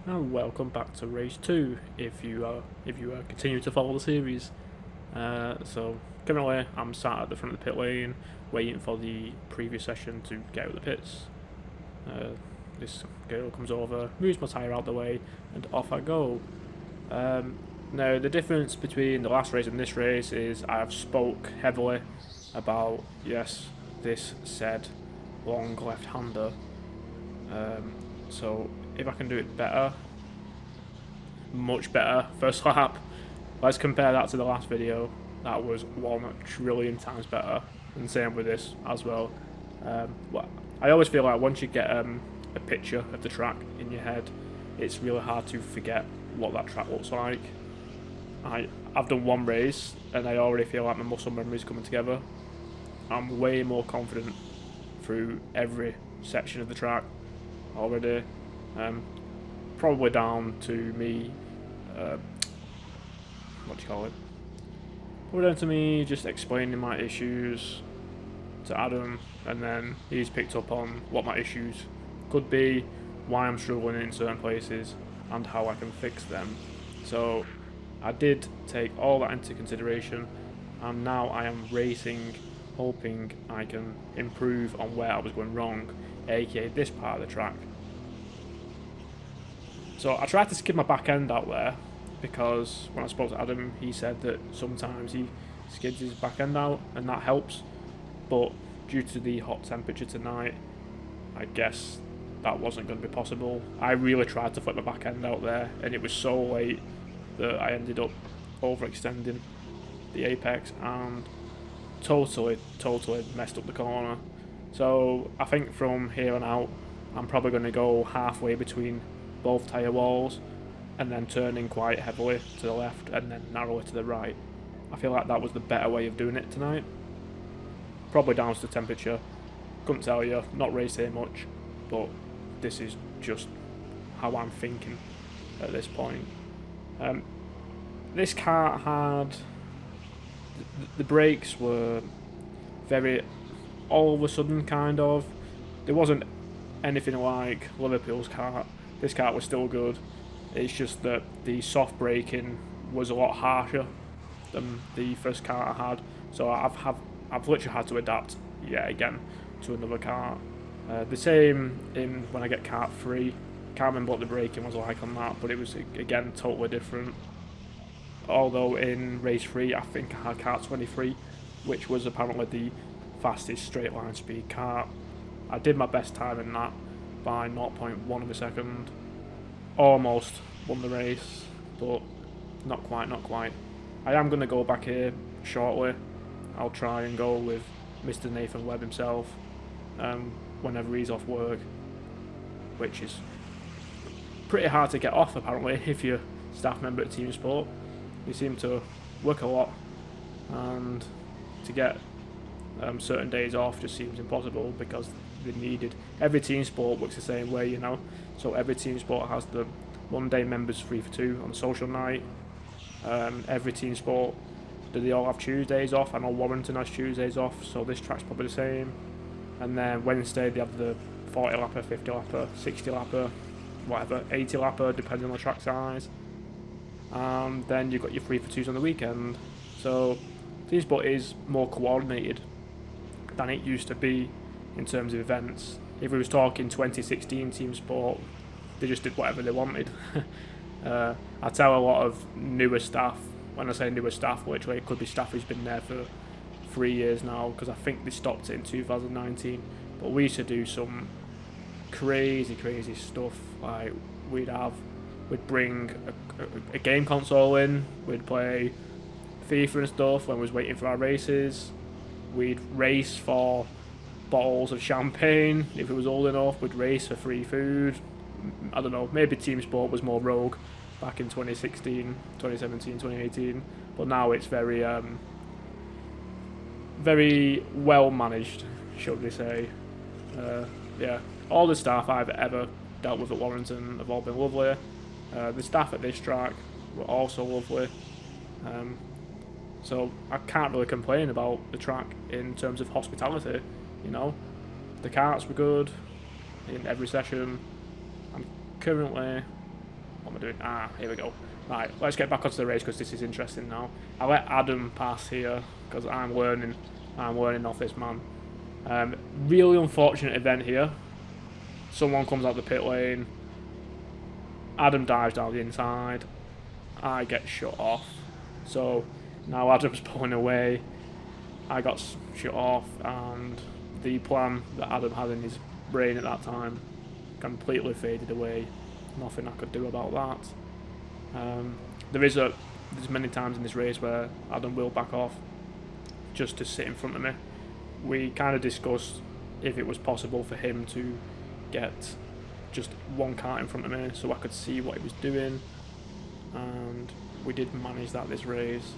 And welcome back to race 2 if you continue to follow the series. So currently I'm sat at the front of the pit lane waiting for the previous session to get out of the pits. This girl comes over, moves my tyre out the way, and off I go. Now the difference between the last race and this race is I have spoke heavily about, yes, this said long left-hander. So if I can do it better, much better first lap, let's compare that to the last video. That was 1,000,000,000,000 times better, and same with this as well. I always feel like once you get a picture of the track in your head, it's really hard to forget what that track looks like. I've done one race and I already feel like my muscle memory is coming together. I'm way more confident through every section of the track already. Probably down to me, probably down to me just explaining my issues to Adam, and then he's picked up on what my issues could be, why I'm struggling in certain places, and how I can fix them. So I did take all that into consideration, and now I am racing, hoping I can improve on where I was going wrong, aka this part of the track. So I tried to skip my back end out there, because when I spoke to Adam, he said that sometimes he skids his back end out and that helps, but due to the hot temperature tonight, I guess that wasn't going to be possible. I really tried to flip my back end out there, and it was so late that I ended up overextending the apex and totally messed up the corner. So I think from here on out, I'm probably going to go halfway between both tyre walls, and then turning quite heavily to the left and then narrowly to the right. I feel like that was the better way of doing it tonight. Probably down to the temperature. Couldn't tell you, not raced here much, but this is just how I'm thinking at this point. This kart had... The brakes were very all of a sudden, kind of. There wasn't anything like Liverpool's kart. This kart was still good. It's just that the soft braking was a lot harsher than the first kart I had. So I've literally had to adapt yet again to another kart. The same in when I get kart 3. Can't remember what the braking was like on that, but it was again totally different. Although in race 3 I think I had kart 23, which was apparently the fastest straight line speed kart. I did my best time in that by 0.1 of a second. Almost won the race, but not quite. I am going to go back here shortly. I'll try and go with Mr. Nathan Webb himself whenever he's off work, which is pretty hard to get off apparently if you're a staff member at Teamsport. They seem to work a lot, and to get certain days off just seems impossible because they needed. Every team sport works the same way, you know. So every team sport has the Monday members 3 for 2 on social night. Every team sport, do they all have Tuesdays off? I know Warrington has Tuesdays off, so this track's probably the same. And then Wednesday they have the 40 lapper, 50 lapper, 60 lapper, whatever, 80 lapper, depending on the track size. And then you've got your 3 for 2s on the weekend. So team sport is more coordinated than it used to be in terms of events. If we was talking 2016 team sport, they just did whatever they wanted. I tell a lot of newer staff, when I say newer staff, literally it could be staff who's been there for 3 years now, because I think they stopped it in 2019, but we used to do some crazy stuff. Like we'd bring a game console in, we'd play FIFA and stuff when we was waiting for our races. We'd race for bottles of champagne. If it was old enough, we'd race for free food. I don't know, maybe Team Sport was more rogue back in 2016, 2017, 2018, but now it's very well managed, should we say. Yeah, all the staff I've ever dealt with at Warrington have all been lovely. The staff at this track were also lovely. So I can't really complain about the track in terms of hospitality, you know. The karts were good in every session. I'm currently What am I doing? Ah, here we go. Right, let's get back onto the race because this is interesting now. I let Adam pass here because I'm learning off this man. Really unfortunate event here. Someone comes out the pit lane. Adam dives down the inside. I get shut off. So now Adam's pulling away. I got shut off, and the plan that Adam had in his brain at that time completely faded away. Nothing I could do about that. There's many times in this race where Adam will back off just to sit in front of me. We kind of discussed if it was possible for him to get just one car in front of me so I could see what he was doing, and we did manage that this race.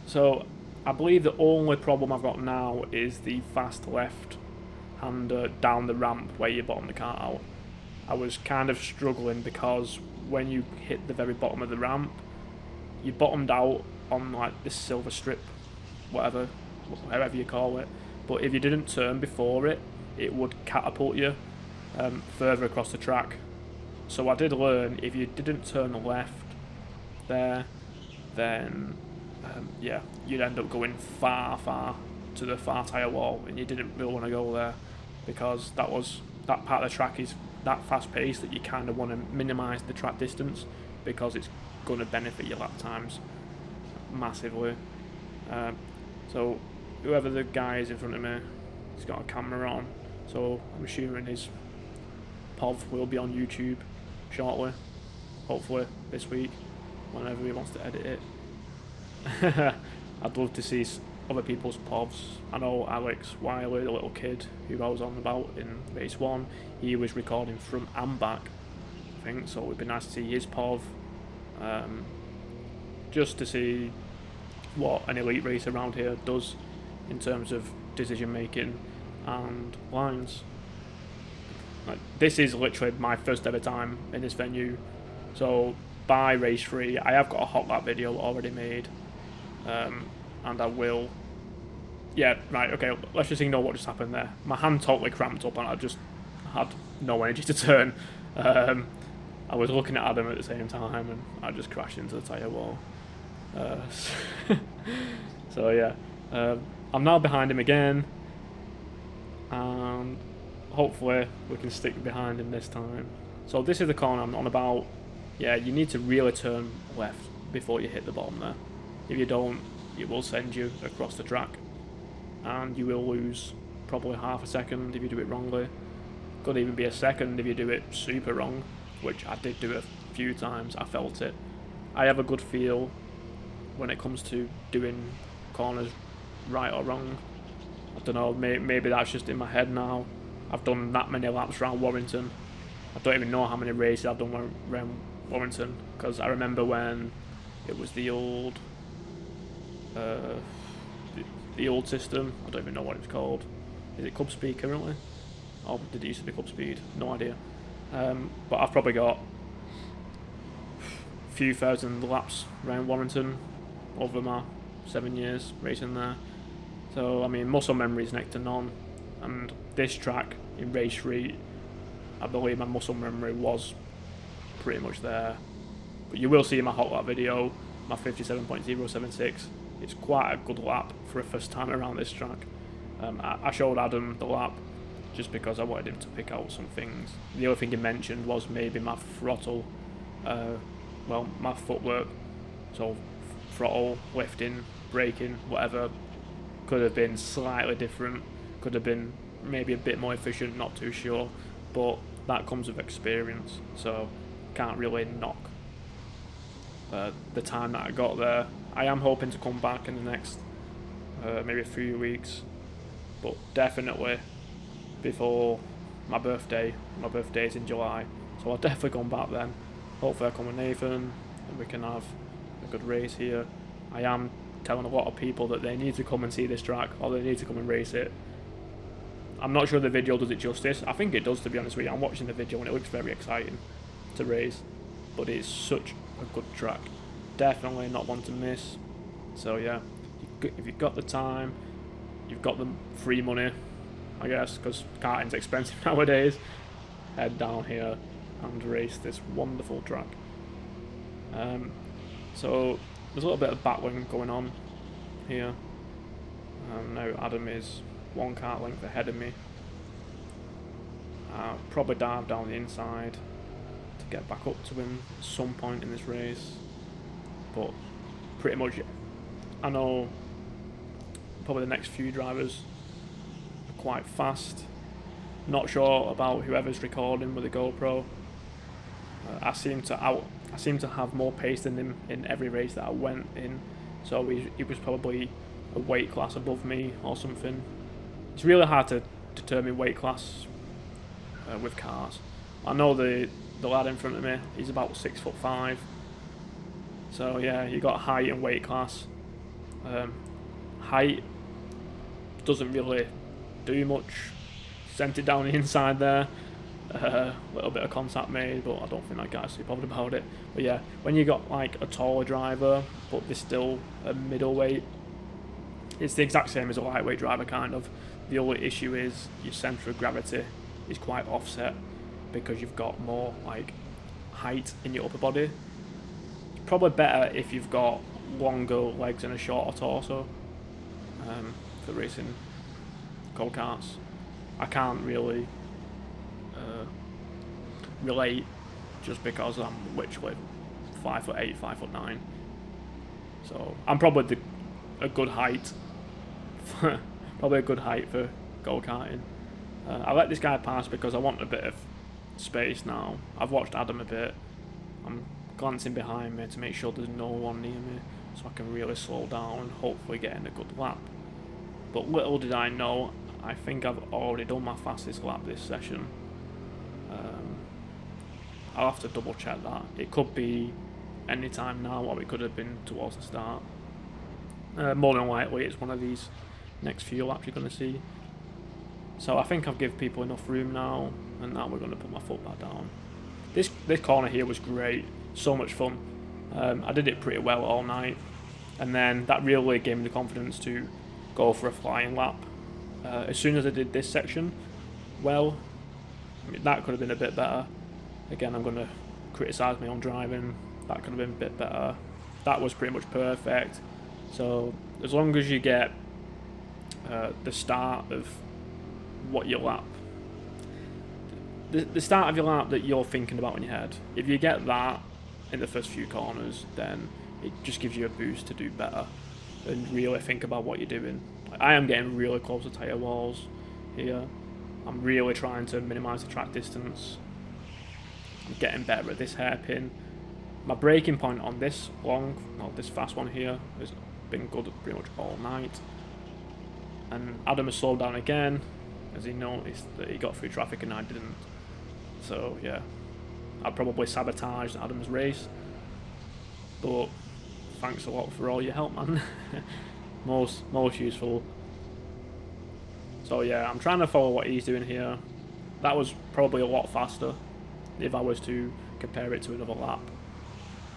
So I believe the only problem I've got now is the fast left hander down the ramp where you bottom the car out. I was kind of struggling because when you hit the very bottom of the ramp, you bottomed out on like this silver strip, whatever you call it, but if you didn't turn before it, it would catapult you further across the track. So I did learn if you didn't turn left there, then yeah, you'd end up going far to the far tyre wall, and you didn't really want to go there because that part of the track is that fast pace that you kind of want to minimise the track distance because it's going to benefit your lap times massively. So whoever the guy is in front of me, he's got a camera on, so I'm assuming his POV will be on YouTube shortly, hopefully this week, whenever he wants to edit it. I'd love to see other people's POVs. I know Alex Wiley, the little kid who I was on about in race 1, he was recording from and back, I think, so it would be nice to see his POV, just to see what an elite race around here does in terms of decision making and lines. Like, this is literally my first ever time in this venue, so by race 3 I have got a hot lap video already made, and I will. Yeah, right, okay, let's just ignore what just happened there. My hand totally cramped up and I just had no energy to turn. I was looking at Adam at the same time and I just crashed into the tyre wall. So yeah, I'm now behind him again, and hopefully we can stick behind him this time. So this is the corner I'm on about. Yeah, you need to really turn left before you hit the bottom there. If you don't, it will send you across the track, and you will lose probably half a second if you do it wrongly. Could even be a second if you do it super wrong, which I did do a few times. I felt it. I have a good feel when it comes to doing corners right or wrong. I don't know, maybe that's just in my head now. I've done that many laps around Warrington. I don't even know how many races I've done around Warrington, because I remember when it was the old system. I don't even know what it's called. Is it Club Speed currently? Or did it used to be Club Speed? No idea. But I've probably got a few thousand laps around Warrington over my 7 years racing there. So I mean, muscle memory is next to none. And this track in race 3, I believe my muscle memory was pretty much there. But you will see in my hot lap video, my 57.076. It's quite a good lap for a first time around this track. I showed Adam the lap just because I wanted him to pick out some things. The other thing he mentioned was maybe my throttle, my footwork. So throttle, lifting, braking, whatever, could have been slightly different. Could have been maybe a bit more efficient, not too sure. But that comes with experience, so can't really knock the time that I got there. I am hoping to come back in the next maybe a few weeks, but definitely before my birthday. My birthday is in July, so I'll definitely come back then. Hopefully I'll come with Nathan and we can have a good race here. I am telling a lot of people that they need to come and see this track, or they need to come and race it. I'm not sure the video does it justice. I think it does, to be honest with you. I'm watching the video and it looks very exciting to race, but it's such a good track. Definitely not one to miss. So yeah, if you've got the time, you've got the free money, I guess, because karting's expensive nowadays, head down here. and race this wonderful track. So there's a little bit of battling going on here. Now Adam is 1 kart length ahead of me. I'll probably dive down the inside to get back up to him at some point in this race, but pretty much I know probably the next few drivers are quite fast. Not sure about whoever's recording with the GoPro. I seem to have more pace than him in every race that I went in, so he was probably a weight class above me or something. It's really hard to determine weight class with cars. I know the lad in front of me, he's about 6'5". So yeah, you got height and weight class. Height doesn't really do much. Sent it down the inside there. A little bit of contact made, but I don't think that guy's too bothered about it. But yeah, when you got like a taller driver, but they're still a middleweight, it's the exact same as a lightweight driver kind of. The only issue is your centre of gravity is quite offset because you've got more like height in your upper body. It's probably better if you've got longer legs and a shorter torso for racing go-karts. I can't really relate just because I'm literally 5'8", 5'9". So I'm probably a good height. Probably a good height for go-karting. I let this guy pass because I want a bit of space now. I've watched Adam a bit. I'm glancing behind me to make sure there's no one near me, so I can really slow down and hopefully get in a good lap. But little did I know, I think I've already done my fastest lap this session. I'll have to double check that. It could be any time now, or it could have been towards the start. More than likely it's one of these next few laps you're going to see. So I think I've given people enough room now, and now we're going to put my foot back down. This corner here was great, so much fun. I did it pretty well all night, and then that really gave me the confidence to go for a flying lap. As soon as I did this section, well, I mean, that could have been a bit better. Again, I'm going to criticise my own driving. That could have been a bit better. That was pretty much perfect. So as long as you get the start of what your lap, the start of your lap that you're thinking about in your head, if you get that in the first few corners, then it just gives you a boost to do better and really think about what you're doing. I am getting really close to tyre walls here. I'm really trying to minimise the track distance. I'm getting better at this hairpin. My braking point on this this fast one here has been good pretty much all night. And Adam has slowed down again as he noticed that he got through traffic and I didn't. So yeah, I probably sabotaged Adam's race. But thanks a lot for all your help, man. most useful. So yeah, I'm trying to follow what he's doing here. That was probably a lot faster if I was to compare it to another lap.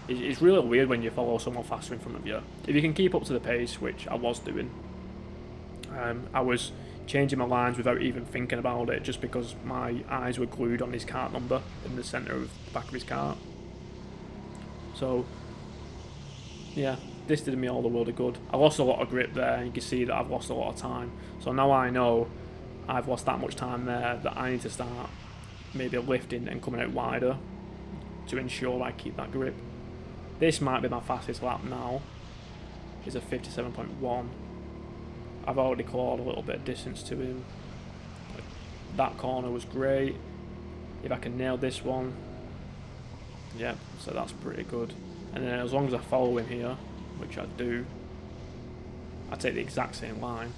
It's really weird when you follow someone faster in front of you. If you can keep up to the pace, which I was doing, I was changing my lines without even thinking about it, just because my eyes were glued on his kart number in the centre of the back of his kart. So yeah, this did me all the world of good. I lost a lot of grip there, and you can see that I've lost a lot of time. So now I know I've lost that much time there that I need to start maybe lifting and coming out wider to ensure I keep that grip. This might be my fastest lap now. It's a 57.1. I've already clawed a little bit of distance to him. That corner was great. If I can nail this one, yeah, so that's pretty good. And then as long as I follow him here, which I do, I take the exact same line.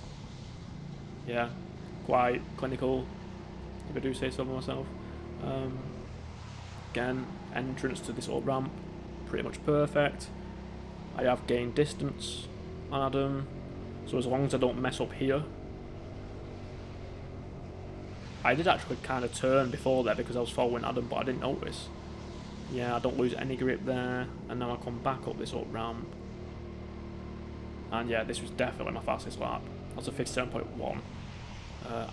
Yeah, quite clinical, if I do say so myself. Again, entrance to this old ramp, pretty much perfect. I have gained distance on Adam, so as long as I don't mess up here. I did actually kind of turn before there because I was following Adam, but I didn't notice. Yeah, I don't lose any grip there, and now I come back up this old ramp. And yeah, this was definitely my fastest lap. That's a 57.1.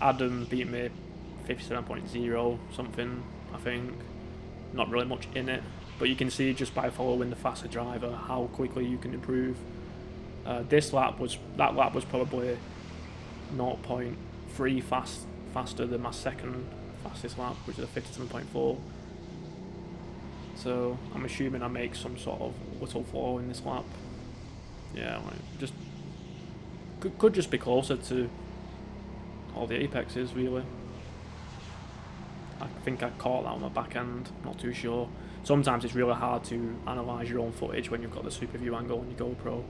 Adam beat me 57.0 something, I think. not really much in it, but you can see just by following the faster driver how quickly you can improve. That lap was probably 0.3 faster than my second fastest lap, which is a 57.4. So I'm assuming I make some sort of little flaw in this lap. Yeah, like just could just be closer to all the apexes really. I think I caught that on my back end, not too sure. Sometimes it's really hard to analyse your own footage when you've got the super view angle on your GoPro.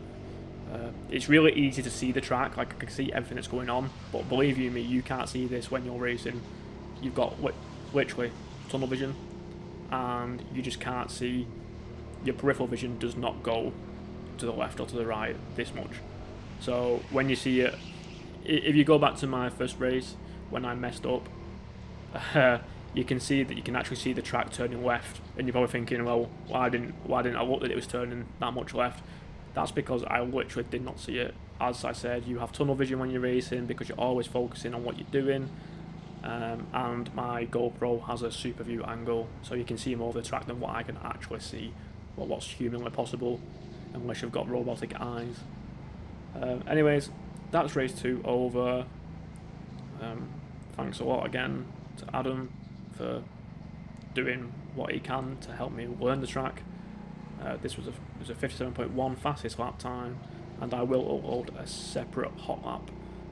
It's really easy to see the track, like I can see everything that's going on, but believe you me, you can't see this when you're racing. You've got literally tunnel vision, and you just can't see. Your peripheral vision does not go to the left or to the right this much. So when you see it, if you go back to my first race when I messed up, you can see that you can actually see the track turning left, and you're probably thinking, well, why didn't I look that it was turning that much left? That's because I literally did not see it. As I said, you have tunnel vision when you're racing because you're always focusing on what you're doing, and my GoPro has a super view angle, so you can see more of the track than what I can actually see, or what's humanly possible, unless you've got robotic eyes. Anyways, that's race 2 over. Thanks a lot again to Adam for doing what he can to help me learn the track. This was a 57.1 fastest lap time, and I will upload a separate hot lap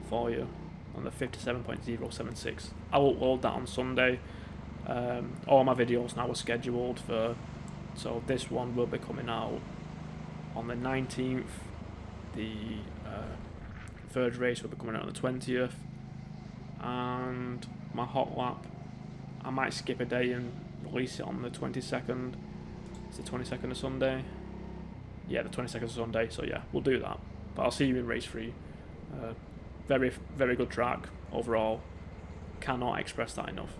for you on the 57.076. I'll upload that on Sunday. All my videos now are scheduled for, so this one will be coming out on the 19th. The third race will be coming out on the 20th, and my hot lap, I might skip a day and release it on the 22nd. It's the 22nd of Sunday. Yeah, the 22nd of Sunday, so yeah, we'll do that. But I'll see you in race 3. Very, very good track overall. Cannot express that enough.